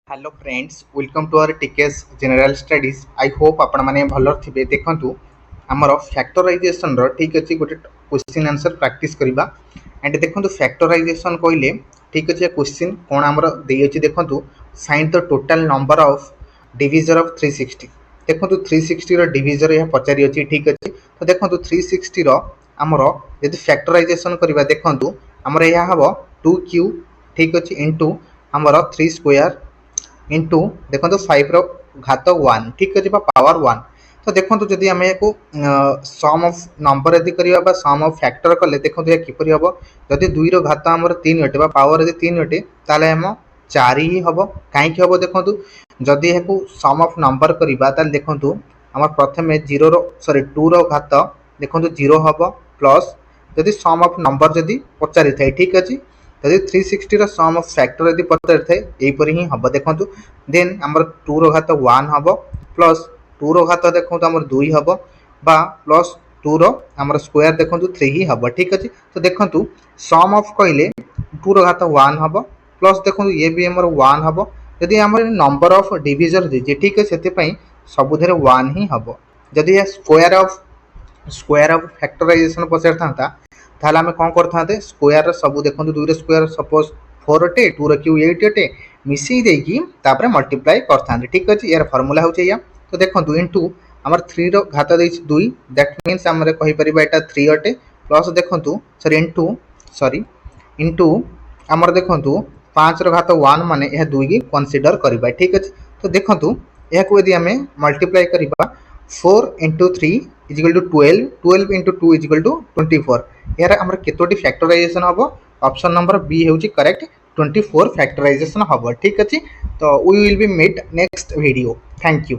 Hello friends welcome to our TKS general studies I hope आपण माने भलो थिबे देखंतु हमर फैक्टराइजेशन रो ठीक अछि गोटे क्वेश्चन आंसर प्रैक्टिस करबा एंड देखंतु फैक्टराइजेशन कहले ठीक अछि क्वेश्चन कोन हमर देइ अछि देखंतु find the total number of division of 360 देखंतु 360 रो डिविजन यह पचारि अछि ठीक अछि तो देखंतु 360 रो हमर यदि फैक्टराइजेशन करबा देखंतु हमर यह हबो 2q ठीक अछि इनटू हमर 3 स्क्वायर इंटू देखो फाइव घात वन ठीक अच्छे पावर वन तो देखो जदि आम या सम ऑफ नंबर यदि करवा सम ऑफ फैक्टर कले देखो किपर हम जदि दुई घात आम तीन अटे पावर यदि तीन अटे ताले हम चार ही हम कहीं हम देखो जदि यह सम ऑफ नंबर करवा देखो आम प्रथम जीरो सॉरी टू घात देखो जीरो हम प्लस जदि सम ऑफ नंबर जदि पचारि थाए ठीक अच्छे जदि 360 सम ऑफ फैक्टर यदि पचारि थाए यहीपर ही हम देखो देन आमर टू घात वन हम प्लस टू घात देखो आम दुई हम बा प्लस टू रमर स्क्वायर देखो थ्री ही हम ठीक अच्छे तो देखो सम ऑफ कहले टू घात वन हम प्लस देखो ये भी आमर वन हम जदि आम नंबर ऑफ डिविजन दीजिए ठीक है से सबुधे वन ही हम जदि स्क्वायर ऑफ फैक्टराइजेशन पचार था ताहले आम कौन करते स्क्वायर सब देखो दुई स्क्वायर सपोज 4 अटे 2 क्यू 8 अटे मिसई देकी मल्टीप्लाई करते ठीक अच्छे यार फर्मूला हूँ या तो देखो इंटू आमर 3 घात दुई दैट मीन्स आम कहीपर यहाँ 3 अटे प्लस देखो सॉरी इंटू आमर देखो 5 घात 1 माने यह दुई की कनसीडर करवा ठीक अच्छे तो देखो यदि आम मल्टीप्लाई करवा 4 into 3 is equal to 12 12 into 2 is equal to 24 यार आमर केतोटी फैक्टराइजेशन हम ऑप्शन नंबर बी हूँ करेक्ट 24 फैक्टराइजेशन हम ठीक अच्छे तो we will be meet next video thank you.